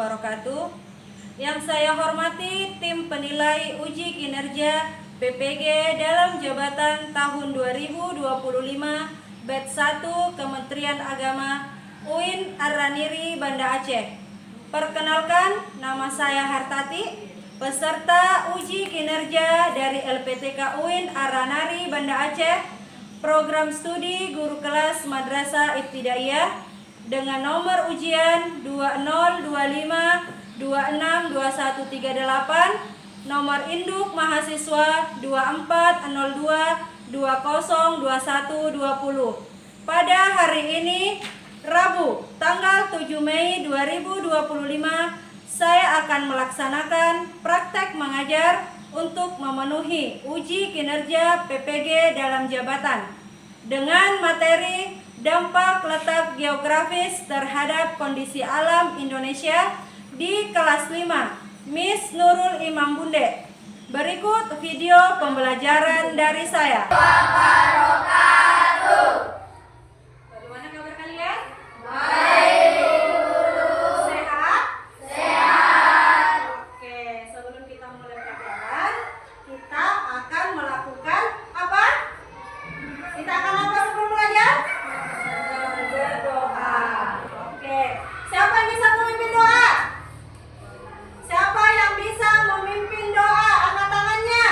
wabarakatuh. Yang saya hormati tim penilai uji kinerja PPG dalam jabatan tahun 2025 batch 1 Kementerian Agama UIN Ar-Raniri Banda Aceh. Perkenalkan, nama saya Hartati, peserta uji kinerja dari LPTK UIN Ar-Raniri Banda Aceh, program studi guru kelas Madrasah Ibtidaiyah dengan nomor ujian 2025-262138, nomor induk mahasiswa 2402202120. Pada hari ini, Rabu, tanggal 7 Mei 2025, saya akan melaksanakan praktek mengajar untuk memenuhi uji kinerja PPG dalam jabatan dengan materi dampak letak geografis terhadap kondisi alam Indonesia di kelas 5 Miss Nurul Imam Bunde. Berikut video pembelajaran dari saya. Bagaimana kabar kalian? Baik. Sehat? Sehat. Oke, sebelum kita mulai pelajaran, kita akan melakukan apa? Kita akan apa sebelum belajar? Berdoa. Oke, siapa yang bisa memimpin doa? Siapa yang bisa memimpin doa? Angkat tangannya.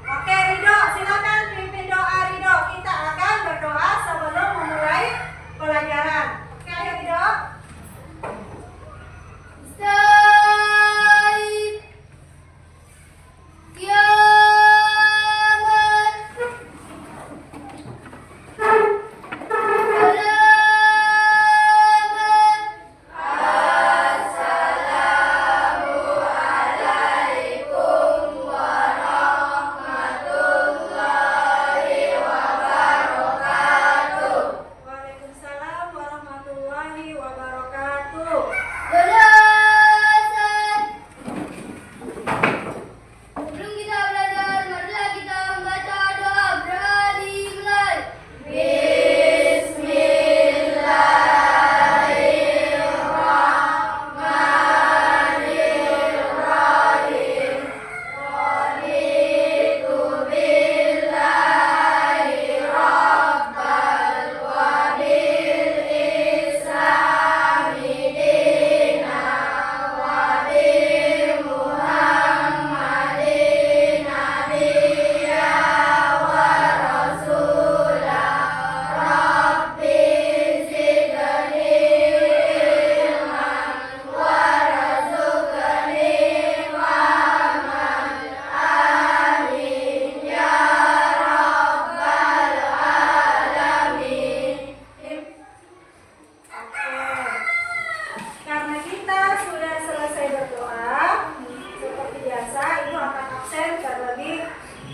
Oke, Ridho, silakan pimpin doa, Ridho. Kita akan berdoa sebelum memulai pelajaran. Oke, ayo Ridho.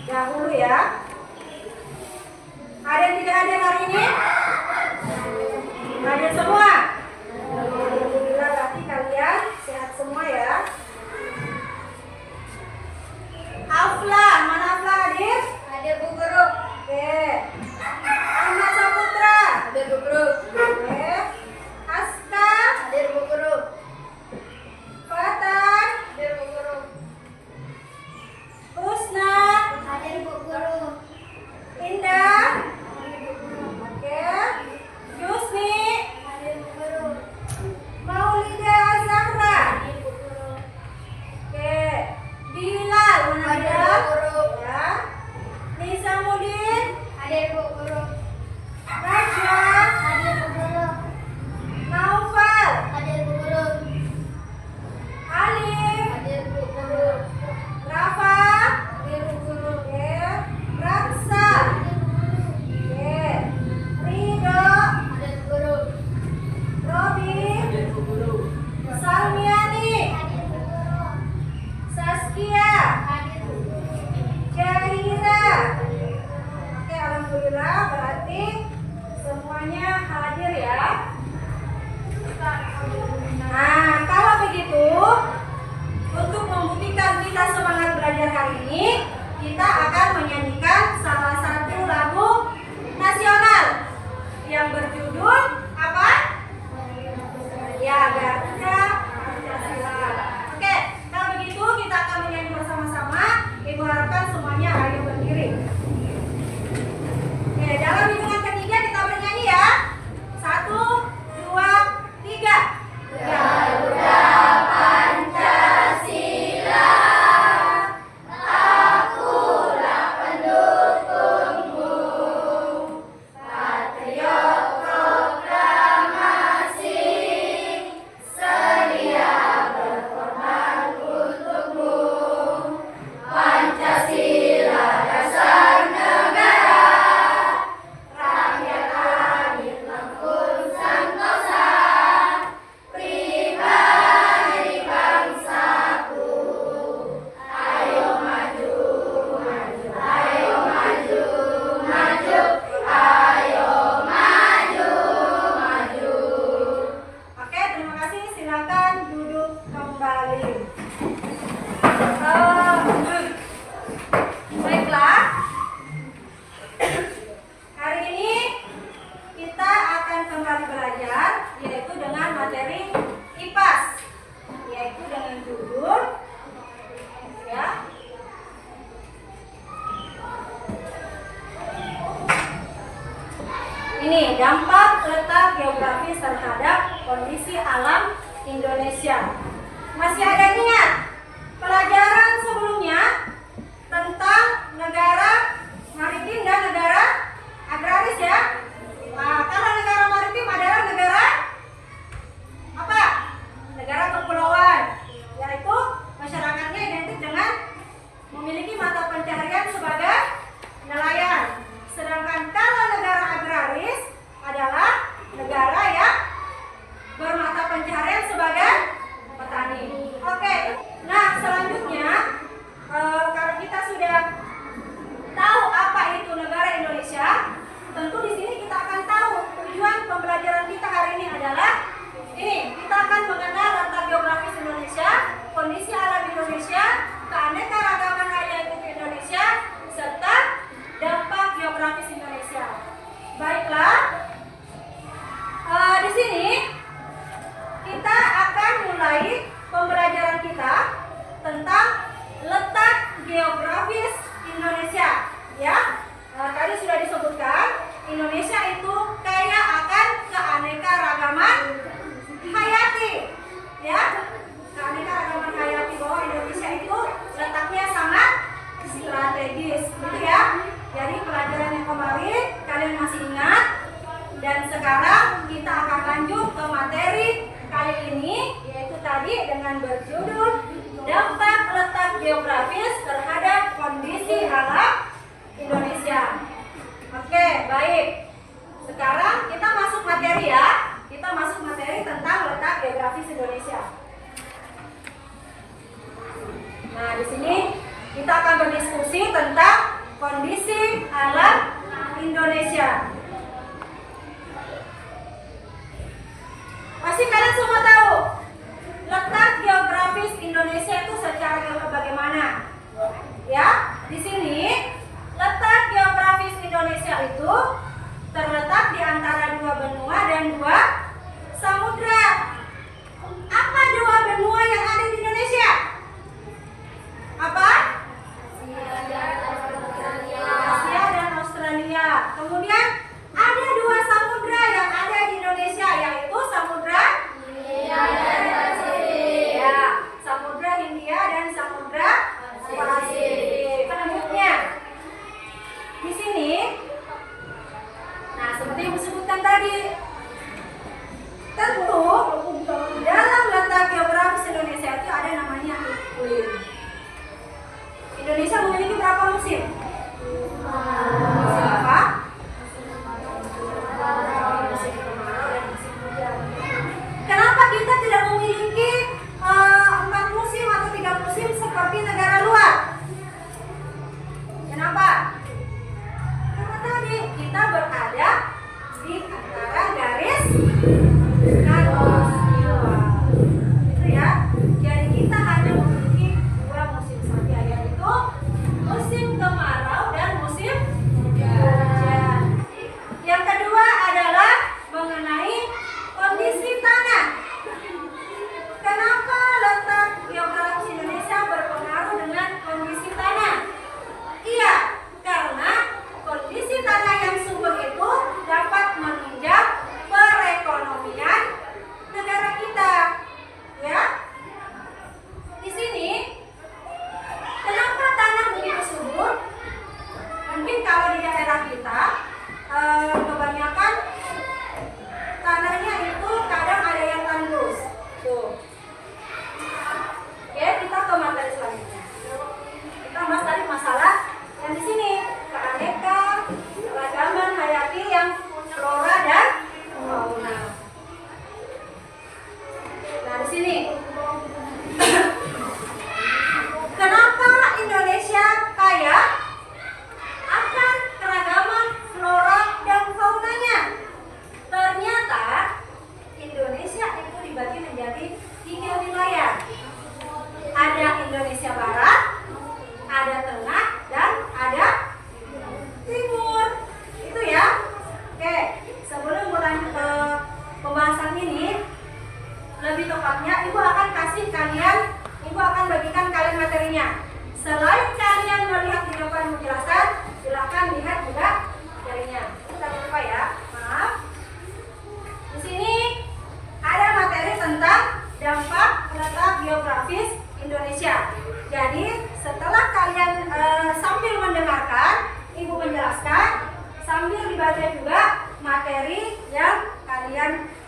Dahulu ya. Ada yang tidak hadir hari ini? Hadir semua? Alhamdulillah, berarti kalian sehat semua ya. Aflah, mana Aflah hadir? Hadir Bu Guru. Oke. Ahmad Saputra. Hadir Bu Guru. Oke. Aska. Hadir Bu Guru. Fatan. Hadir Bu Guru. Husna. Hadir Bu Guru. Indah. Hadir Bu Guru. Oke. Yusni. Hadir Bu Guru. Maulida Zahra. Hadir Bu Guru. Oke. Bilal mana dia? Hadir Bu Guru. Ya. Nisamuddin. Hadir Bu Guru. Raja. Hadir Bu Guru. Naufal. Hadir Bu Guru. Alif. Hadir Bu Guru. Rafa. Hadir Bu Guru. Oke. Raksa. Oke. Ridho. Hadir Bu Guru. Robi. Hadir Bu Guru. Salmiani. Hadir Bu Guru. Saskia. Hadir Bu Guru. Jahira. Oke, alhamdulillah berarti semuanya hadir ya. Nah, kalau begitu, untuk membuktikan kita semangat belajar hari ini, kita akan menyanyikan salah satu lagu nasional yang berjudul apa? Ya, kembali belajar, yaitu dengan materi IPAS, yaitu dengan judul ya. Ini dampak letak geografis terhadap kondisi alam Indonesia. Masih ada ingat pelajaran sebelumnya tentang negara maritim dan negara agraris ya? Nah, kalau negara maritim adalah negara apa? Negara kepulauan, yaitu masyarakatnya identik dengan memiliki mata pencaharian sebagai nelayan. Sedangkan kalau negara agraris adalah negara yang bermata pencaharian sebagai petani. Oke. Nah, selanjutnya kalau kita sudah tahu apa itu negara Indonesia, tentu di sini kita akan tahu tujuan pembelajaran kita hari ini adalah ini. Kita akan mengenal letak geografis Indonesia, kondisi alam Indonesia, keanekaragaman hayati Indonesia, serta dampak geografis Indonesia. Baiklah, di sini kita akan mulai pembelajaran kita tentang letak geografis Indonesia. Ya, tadi sudah disebutkan Indonesia itu kaya akan keanekaragaman hayati. Ya, keanekaragaman hayati, bahwa Indonesia itu letaknya sangat strategis, gitu ya. Jadi pelajaran yang kemarin kalian masih ingat, dan sekarang kita akan lanjut ke materi kali ini, yaitu tadi dengan berjudul dampak letak geografis terhadap kondisi alam Indonesia. Oke, baik. Sekarang kita masuk materi ya. Kita masuk materi tentang letak geografis Indonesia. Nah, di sini kita akan berdiskusi tentang kondisi alam Indonesia. Pasti kalian semua tahu letak geografis Indonesia itu secara bagaimana? Ya, di sini letak geografis Indonesia itu terletak di antara dua benua dan dua samudra. Apa dua benua yang ada di Indonesia? Apa? Asia dan Australia. Kemudian ada dua samudra yang ada di Indonesia, yaitu Samudra Hindia dan Pasifik. Ya, Samudra Hindia dan Samudra Pasifik. Penentunya di sini. Nah, seperti yang disebutkan tadi, tentu dalam letak geografis Indonesia itu ada namanya iklim. Indonesia memiliki berapa musim? Musim apa? Musim kemarau dan musim hujan. Kenapa kita tidak memiliki 4 musim atau 3 musim seperti negara luar? Kenapa? Karena tadi kita berada di antara garis khatulistiwa. Itu ya. Jadi kita hanya memiliki 2 musim saja, yaitu musim kemarau dan musim hujan. Yang kedua adalah mengenai kondisi tanah. Kenapa letak geografis Indonesia berpengaruh dengan kondisi tanah? Iya, karena kondisi tanah yang subur itu dapat menunjang perekonomian negara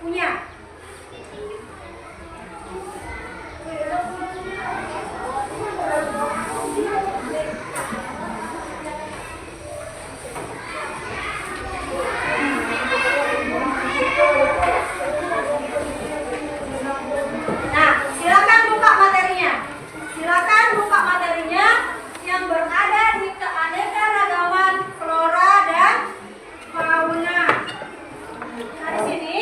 punya. Nah, silakan buka materinya. Silakan buka materinya yang berada di keanekaragaman flora dan fauna. Nah, di sini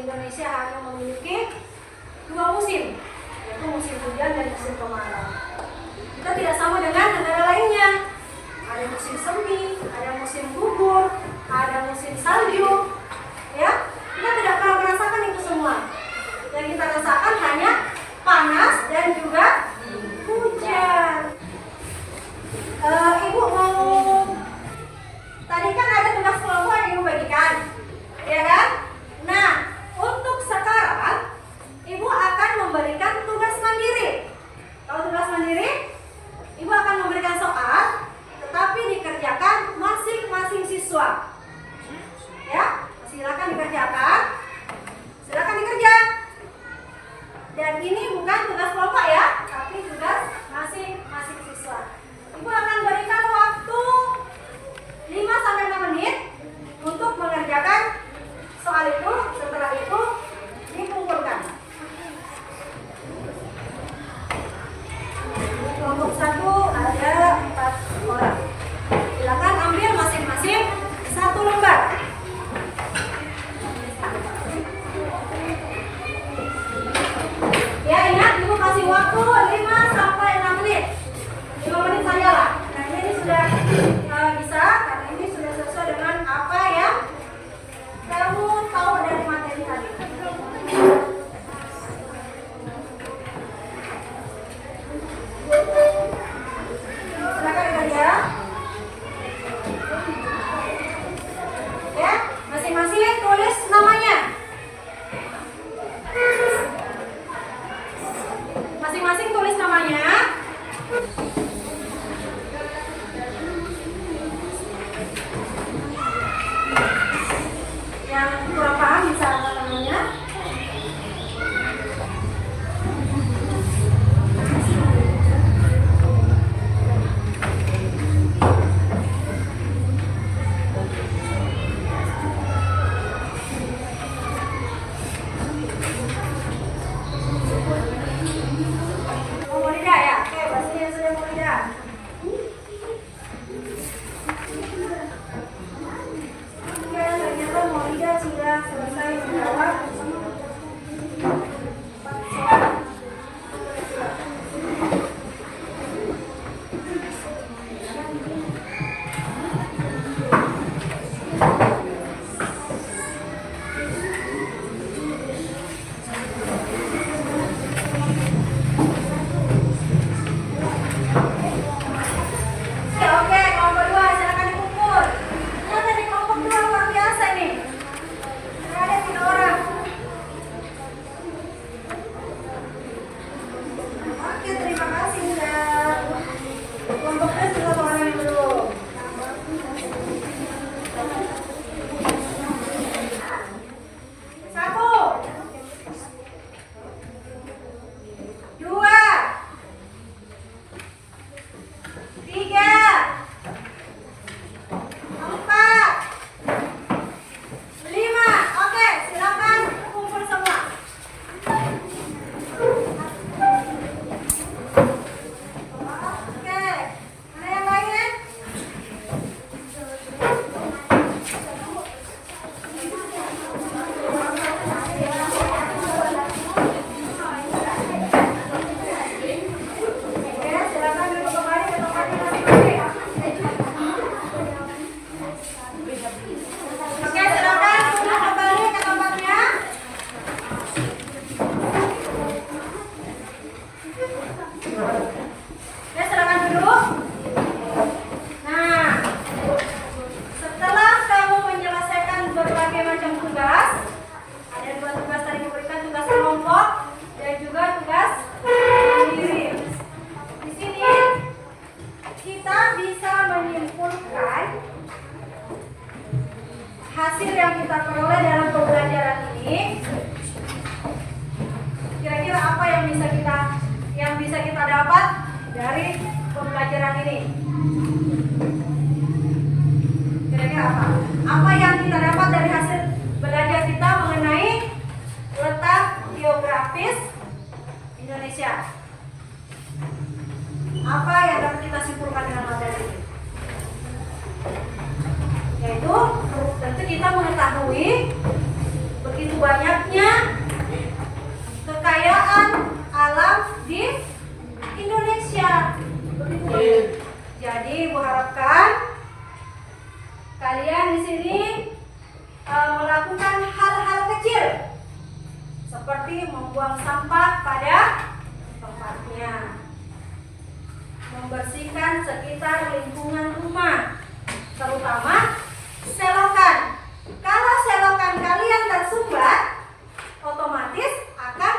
Indonesia hanya memiliki 2 musim, yaitu musim hujan dan musim kemarau. Kita tidak sama dengan negara lainnya. Ada musim semi, ada musim gugur, ada musim salju. Ya, kita tidak pernah merasakan itu semua. Yang kita rasakan hanya panas dan juga hujan. Ibu mau, tadi kan ada tugas kelompok yang Ibu bagikan, ya kan? Nah, untuk sekarang Ibu akan memberikan tugas mandiri. Kalau tugas mandiri, Ibu akan memberikan soal, tetapi dikerjakan masing-masing siswa. Ya, silakan dikerjakan. Silakan dikerja. Dan ini bukan tugas kelompok ya, tapi tugas masing-masing siswa. Ibu akan berikan waktu 5-6 menit untuk mengerjakan soal itu. Setelah itu dikumpulkan. Kelompok 1 ada 4 orang. Silakan ambil masing-masing 1 lembar. Ya, ingat Ibu kasih waktu 5-6 menit. 5 menit saja lah. Nah, ini sudah bisa, karena ini sudah sesuai dengan apa yang kamu tahu dari materi tadi. Silakan kerja. Ya, masing-masing tulis namanya. Masing-masing tulis namanya. Yang kurang paham bisa angkat tangannya. Mau lidah ya? Oke, bahasanya sudah mau lidah. Oke, ternyata mau lidah sudah selesai menjawab. Oke, kelompok 2 silakan dikumpul. Ternyata di kelompok 2 luar biasa nih. Ada 3 orang. Oke, terima kasih sudah. Kelompoknya sudah 1 orang yang belum. 1, 2, 3, 4, 5. Oke, silakan kumpul semua. Oke, ada yang lain? Oke, silakan duduk kembali ke tempatnya masing-masing. Oke, silakan duduk kembali ke tempatnya. Oke, silakan duduk. Nah, setelah kamu menyelesaikan berbagai macam tugas, ada 2 tugas tadi diberikan, tugas kelompok dan juga tugas mandiri. Di sini kita bisa menyimpulkan hasil yang kita peroleh dalam pembelajaran ini. Kira-kira apa yang bisa kita dapat dari pembelajaran ini? Kira-kira apa? Apa yang kita dapat dari hasil belajar kita mengenai letak geografis Indonesia? Apa yang dapat kita simpulkan dengan materi ini? Yaitu tentu kita mengetahui begitu banyaknya kekayaan alam di Indonesia. Begitu. Jadi Ibu harapkan kalian di sini melakukan hal-hal kecil seperti membuang sampah pada tempatnya, membersihkan sekitar lingkungan rumah, terutama selokan. Kalau selokan kalian tersumbat, otomatis akan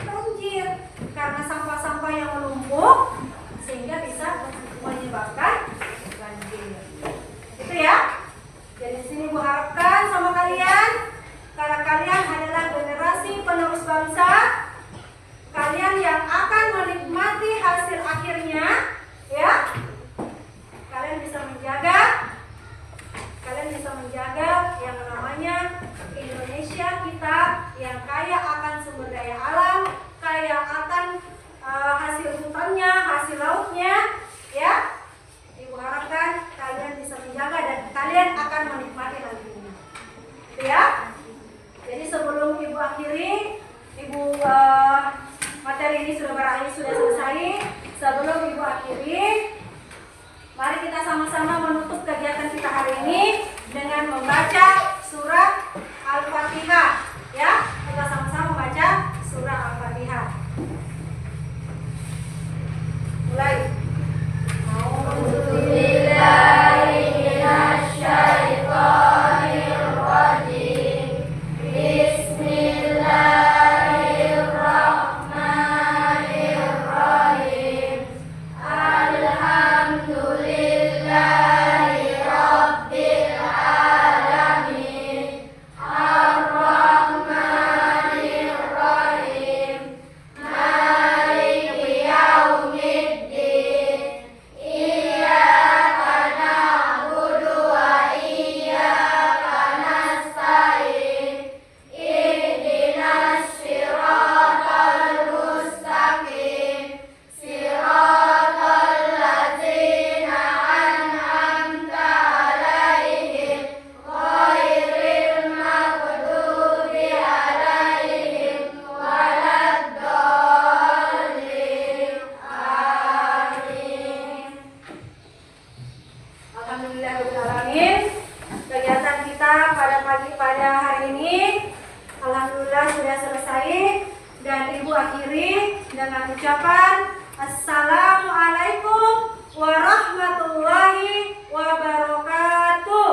banjir karena sampah-sampah yang menumpuk sehingga bisa menyebabkan banjir. Itu ya. Jadi di sini Bu harapkan sama kalian, karena kalian adalah generasi penerus bangsa, kalian yang akan menikmati hasil akhirnya, ya. Kalian bisa menjaga yang namanya Indonesia kita yang kaya akan sumber daya alam, kaya akan hasil hutannya, hasil lautnya, ya. Ibu harapkan kalian bisa menjaga dan kalian akan menikmati nantinya, ya. Jadi sebelum Ibu akhiri, materi ini sudah selesai. Sebelum Ibu akhiri, mari kita sama-sama menutup kegiatan kita hari ini dengan membaca surat Al-Fatihah, ya. Kita sama-sama membaca surat Al-Fatihah. Mulai. Alhamdulillahirrahmanirrahim. Kegiatan kita pada hari ini alhamdulillah sudah selesai dan Ibu akhiri dengan ucapan Assalamualaikum warahmatullahi wabarakatuh.